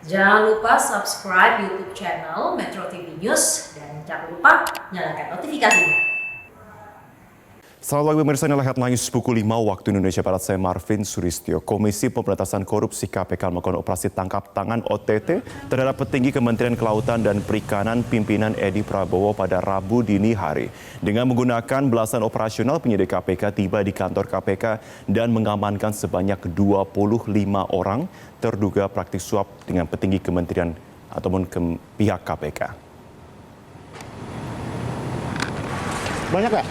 Jangan lupa subscribe YouTube channel Metro TV News dan jangan lupa nyalakan notifikasinya. Selamat pagi pemirsa, inilah headline news pukul 5 waktu Indonesia Barat. Saya Marvin Suristio. Komisi Pemberantasan Korupsi KPK melakukan operasi tangkap tangan OTT terhadap petinggi Kementerian Kelautan dan Perikanan pimpinan Edi Prabowo pada Rabu dini hari. Dengan menggunakan belasan operasional, penyidik KPK tiba di kantor KPK dan mengamankan sebanyak 25 orang terduga praktik suap dengan petinggi kementerian ataupun pihak KPK. Banyak nggak?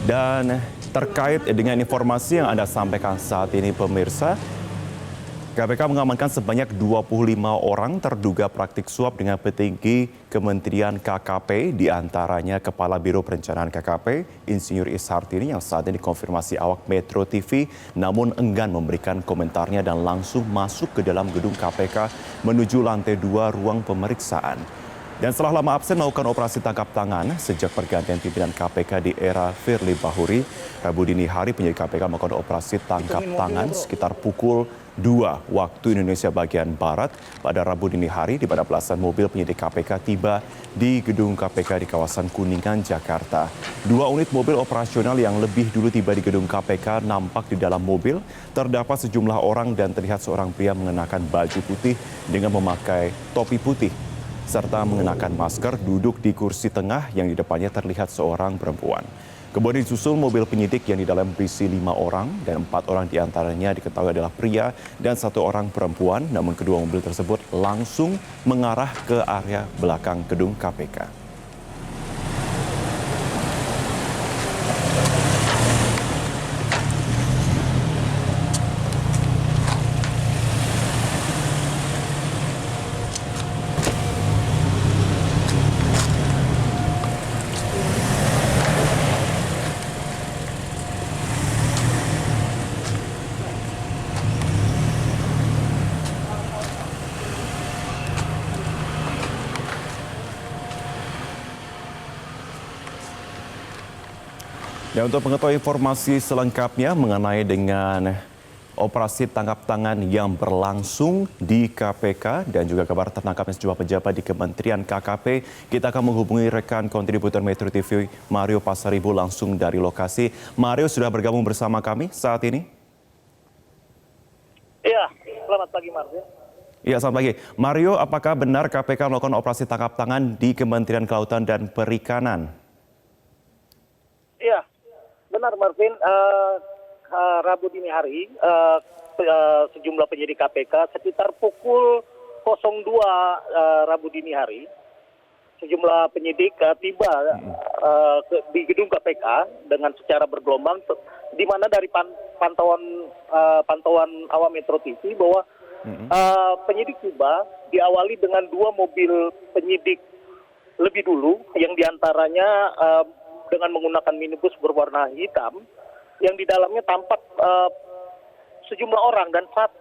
Dan terkait dengan informasi yang Anda sampaikan saat ini pemirsa, KPK mengamankan sebanyak 25 orang terduga praktik suap dengan petinggi Kementerian KKP, diantaranya Kepala Biro Perencanaan KKP, Insinyur Ishartini yang saat ini dikonfirmasi awak Metro TV, namun enggan memberikan komentarnya dan langsung masuk ke dalam gedung KPK menuju lantai 2 ruang pemeriksaan. Dan setelah lama absen melakukan operasi tangkap tangan sejak pergantian pimpinan KPK di era Firly Bahuri, Rabu dini hari penyidik KPK melakukan operasi tangkap tangan sekitar pukul 2 waktu Indonesia bagian Barat pada Rabu dini hari, di mana belasan mobil penyidik KPK tiba di gedung KPK di kawasan Kuningan, Jakarta. 2 unit mobil operasional yang lebih dulu tiba di gedung KPK nampak di dalam mobil. Terdapat sejumlah orang dan terlihat seorang pria mengenakan baju putih dengan memakai topi putih serta mengenakan masker duduk di kursi tengah yang di depannya terlihat seorang perempuan. Kemudian disusul mobil penyidik yang di dalam berisi 5 orang dan 4 orang diantaranya diketahui adalah pria dan 1 orang perempuan. Namun kedua mobil tersebut langsung mengarah ke area belakang gedung KPK. Dan untuk mengetahui informasi selengkapnya mengenai dengan operasi tangkap tangan yang berlangsung di KPK dan juga kabar tertangkapnya sejumlah pejabat di Kementerian KKP, kita akan menghubungi rekan kontributor Metro TV Mario Pasaribu langsung dari lokasi. Mario sudah bergabung bersama kami saat ini. Iya, selamat pagi Marvin. Iya, selamat pagi. Mario, apakah benar KPK melakukan operasi tangkap tangan di Kementerian Kelautan dan Perikanan? Iya, benar Marvin. Rabu dini hari, sejumlah penyidik KPK sekitar pukul 02 Rabu dini hari, sejumlah penyidik tiba di gedung KPK dengan secara bergelombang, di mana dari pantauan awam Metro TV bahwa penyidik tiba diawali dengan 2 mobil penyidik lebih dulu yang diantaranya dengan menggunakan minibus berwarna hitam yang di dalamnya tampak sejumlah orang dan 1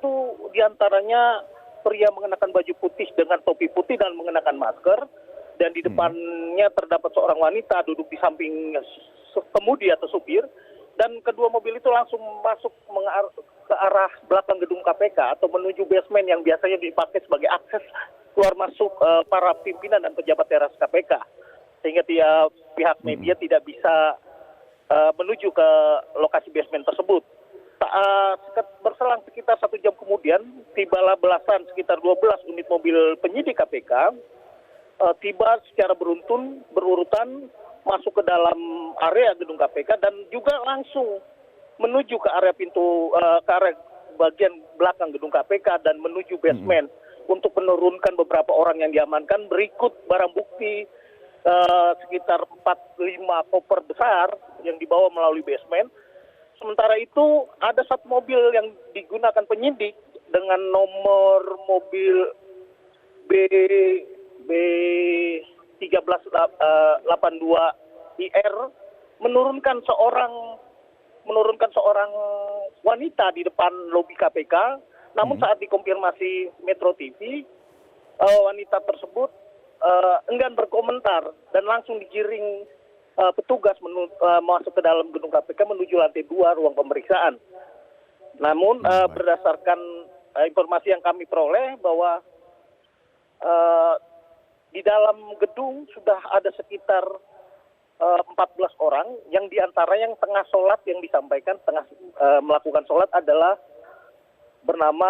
diantaranya pria mengenakan baju putih dengan topi putih dan mengenakan masker, dan di depannya terdapat seorang wanita duduk di samping kemudi atau supir, dan kedua mobil itu langsung masuk ke arah belakang gedung KPK atau menuju basement yang biasanya dipakai sebagai akses keluar masuk para pimpinan dan pejabat teras KPK, sehingga pihak media tidak bisa menuju ke lokasi basement tersebut. Berselang sekitar 1 jam kemudian, tibalah belasan sekitar 12 unit mobil penyidik KPK tiba secara berurutan masuk ke dalam area gedung KPK dan juga langsung menuju ke area ke area bagian belakang gedung KPK dan menuju basement untuk menurunkan beberapa orang yang diamankan berikut barang bukti sekitar 4-5 koper besar yang dibawa melalui basement. Sementara itu ada 1 mobil yang digunakan penyidik dengan nomor mobil B1382 IR menurunkan seorang wanita di depan lobi KPK Namun saat dikonfirmasi Metro TV, wanita tersebut enggan berkomentar dan langsung digiring petugas masuk ke dalam gedung KPK menuju lantai 2 ruang pemeriksaan. Namun berdasarkan informasi yang kami peroleh bahwa di dalam gedung sudah ada sekitar 14 orang yang diantara yang tengah sholat yang disampaikan melakukan sholat adalah bernama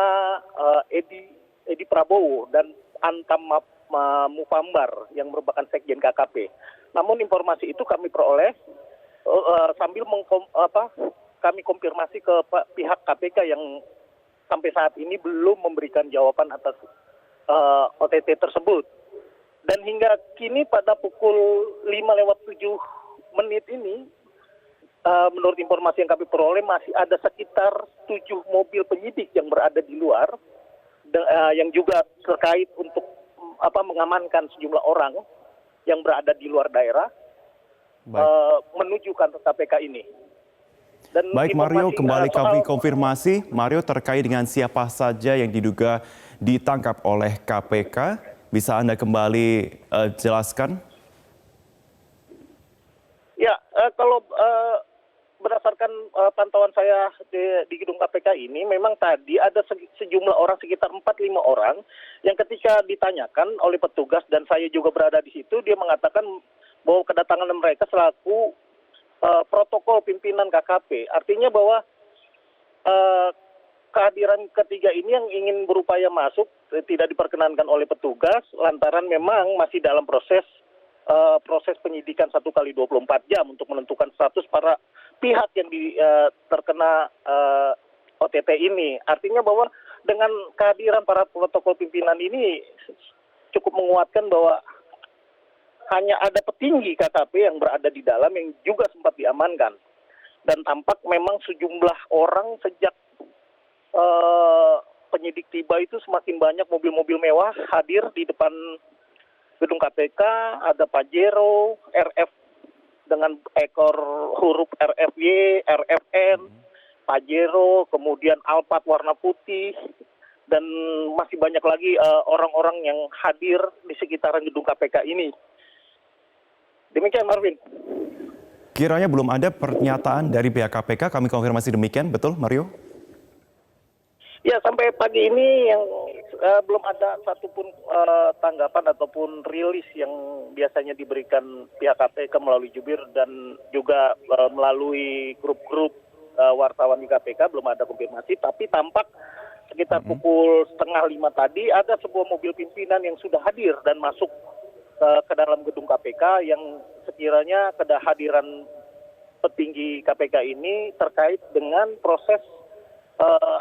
Edi Prabowo dan Antam Mufambar yang merupakan sekjen KKP. Namun informasi itu kami peroleh sambil kami konfirmasi ke pihak KPK yang sampai saat ini belum memberikan jawaban atas OTT tersebut. Dan hingga kini pada pukul 5:07 ini, menurut informasi yang kami peroleh masih ada sekitar 7 mobil penyidik yang berada di luar, yang juga terkait untuk mengamankan sejumlah orang yang berada di luar daerah menuju kantor KPK ini. Dan baik Mario, kembali kami konfirmasi, Mario terkait dengan siapa saja yang diduga ditangkap oleh KPK. Bisa Anda kembali jelaskan? Ya, kalau berdasarkan pantauan saya di gedung KPK ini, memang tadi ada sejumlah orang, sekitar 4-5 orang, yang ketika ditanyakan oleh petugas dan saya juga berada di situ, dia mengatakan bahwa kedatangan mereka selaku protokol pimpinan KKP. Artinya bahwa kehadiran ketiga ini yang ingin berupaya masuk tidak diperkenankan oleh petugas lantaran memang masih dalam proses penyidikan 1x24 jam untuk menentukan status para pihak yang terkena OTT ini. Artinya bahwa dengan kehadiran para protokol pimpinan ini cukup menguatkan bahwa hanya ada petinggi KKP yang berada di dalam yang juga sempat diamankan. Dan tampak memang sejumlah orang sejak penyidik tiba itu semakin banyak mobil-mobil mewah hadir di depan gedung KPK. Ada Pajero, RF dengan ekor huruf RFY, RFN, Pajero, kemudian Alphard warna putih, dan masih banyak lagi orang-orang yang hadir di sekitaran gedung KPK ini. Demikian Marvin. Kiranya belum ada pernyataan dari pihak KPK, kami konfirmasi demikian, betul Mario? Ya, sampai pagi ini yang belum ada satupun tanggapan ataupun rilis yang biasanya diberikan pihak KPK melalui jubir dan juga melalui grup-grup wartawan di KPK, belum ada konfirmasi. Tapi tampak sekitar pukul 4:30 tadi ada sebuah mobil pimpinan yang sudah hadir dan masuk ke dalam gedung KPK yang sekiranya kehadiran petinggi KPK ini terkait dengan proses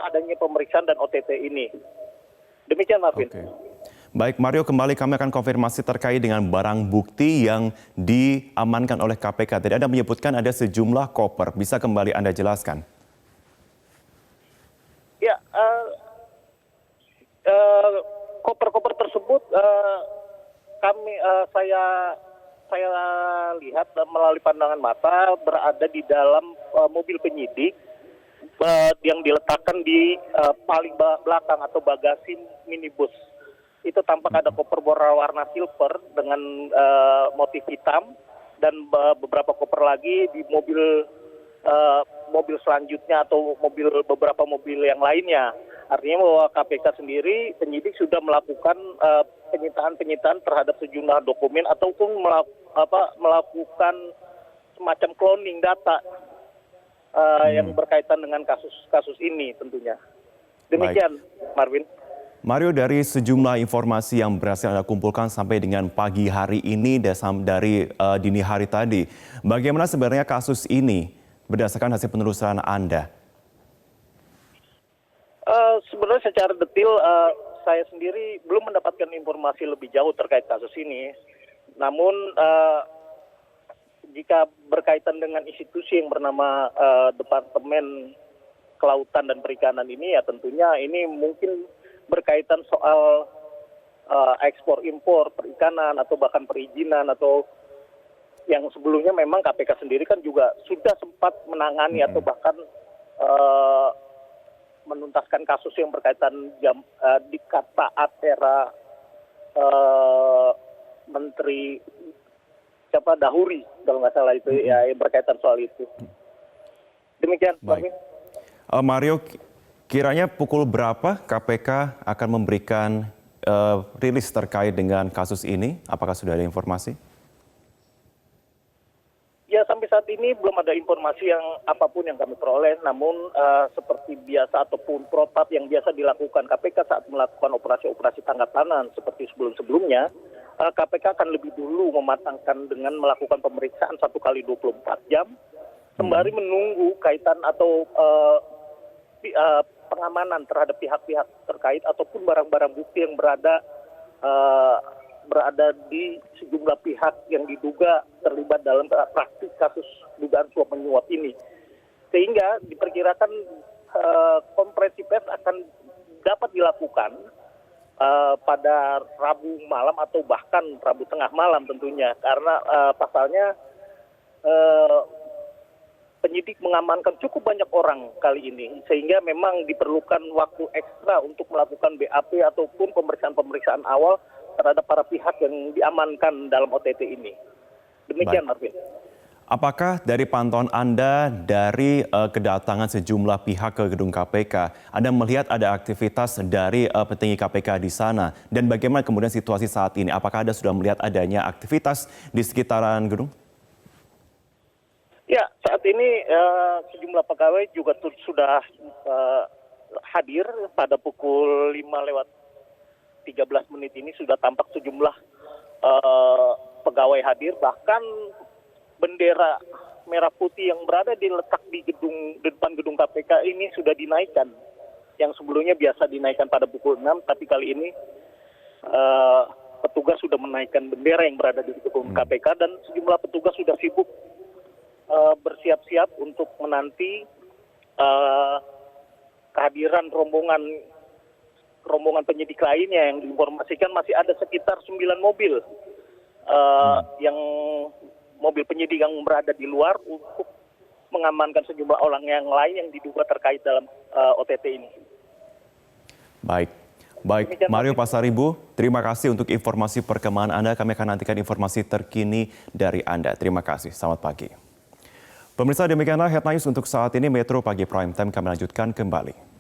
adanya pemeriksaan dan OTT ini. Demikian Marvin. Oke. Baik Mario, kembali kami akan konfirmasi terkait dengan barang bukti yang diamankan oleh KPK. Tadi Anda menyebutkan ada sejumlah koper. Bisa kembali Anda jelaskan? Ya, koper-koper tersebut saya lihat melalui pandangan mata berada di dalam mobil penyidik yang diletakkan di paling belakang atau bagasi minibus. Itu tampak ada koper berwarna silver dengan motif hitam dan beberapa koper lagi di mobil selanjutnya atau beberapa mobil yang lainnya. Artinya bahwa KPK sendiri penyidik sudah melakukan penyitaan terhadap sejumlah dokumen ataupun melakukan semacam cloning data yang berkaitan dengan kasus ini tentunya. Demikian, Marvin. Mario, dari sejumlah informasi yang berhasil Anda kumpulkan sampai dengan pagi hari ini dan dari dini hari tadi, bagaimana sebenarnya kasus ini berdasarkan hasil penelusuran Anda? Sebenarnya secara detail saya sendiri belum mendapatkan informasi lebih jauh terkait kasus ini. Namun jika berkaitan dengan institusi yang bernama Departemen Kelautan dan Perikanan ini, ya tentunya ini mungkin berkaitan soal ekspor impor perikanan atau bahkan perizinan atau yang sebelumnya memang KPK sendiri kan juga sudah sempat menangani atau bahkan menuntaskan kasus yang berkaitan di saat era Menteri siapa Dahuri kalau nggak salah itu ya yang berkaitan soal itu. Demikian, Baik. Mario, kiranya pukul berapa KPK akan memberikan rilis terkait dengan kasus ini? Apakah sudah ada informasi? Ya, sampai saat ini belum ada informasi yang apapun yang kami peroleh, namun seperti biasa ataupun protap yang biasa dilakukan KPK saat melakukan operasi-operasi tangkap tangan seperti sebelum-sebelumnya, KPK akan lebih dulu mematangkan dengan melakukan pemeriksaan 1 kali 24 jam, sembari menunggu kaitan atau pengamanan terhadap pihak-pihak terkait ataupun barang-barang bukti yang berada di sejumlah pihak yang diduga terlibat dalam praktik kasus dugaan suap menyuap ini. Sehingga diperkirakan konferensi pers akan dapat dilakukan pada Rabu malam atau bahkan Rabu tengah malam tentunya. Karena pasalnya penyidik mengamankan cukup banyak orang kali ini. Sehingga memang diperlukan waktu ekstra untuk melakukan BAP ataupun pemeriksaan-pemeriksaan awal terhadap para pihak yang diamankan dalam OTT ini. Demikian, Marvin. Apakah dari pantauan Anda dari kedatangan sejumlah pihak ke gedung KPK, Anda melihat ada aktivitas dari petinggi KPK di sana? Dan bagaimana kemudian situasi saat ini? Apakah Anda sudah melihat adanya aktivitas di sekitaran gedung? Ya, saat ini sejumlah pegawai juga sudah hadir pada pukul 5:13 ini sudah tampak sejumlah pegawai hadir, bahkan bendera merah putih yang berada diletak di depan gedung KPK ini sudah dinaikkan. Yang sebelumnya biasa dinaikkan pada pukul 6, tapi kali ini petugas sudah menaikkan bendera yang berada di gedung KPK dan sejumlah petugas sudah sibuk bersiap-siap untuk menanti kehadiran rombongan penyidik lainnya yang diinformasikan masih ada sekitar 9 mobil yang mobil penyidik yang berada di luar untuk mengamankan sejumlah orang yang lain yang diduga terkait dalam OTT ini. Baik, Mario Pasaribu, terima kasih untuk informasi perkembangan Anda. Kami akan nantikan informasi terkini dari Anda. Terima kasih, selamat pagi. Pemirsa, demikianlah Headline News untuk saat ini. Metro Pagi Prime Time kami lanjutkan kembali.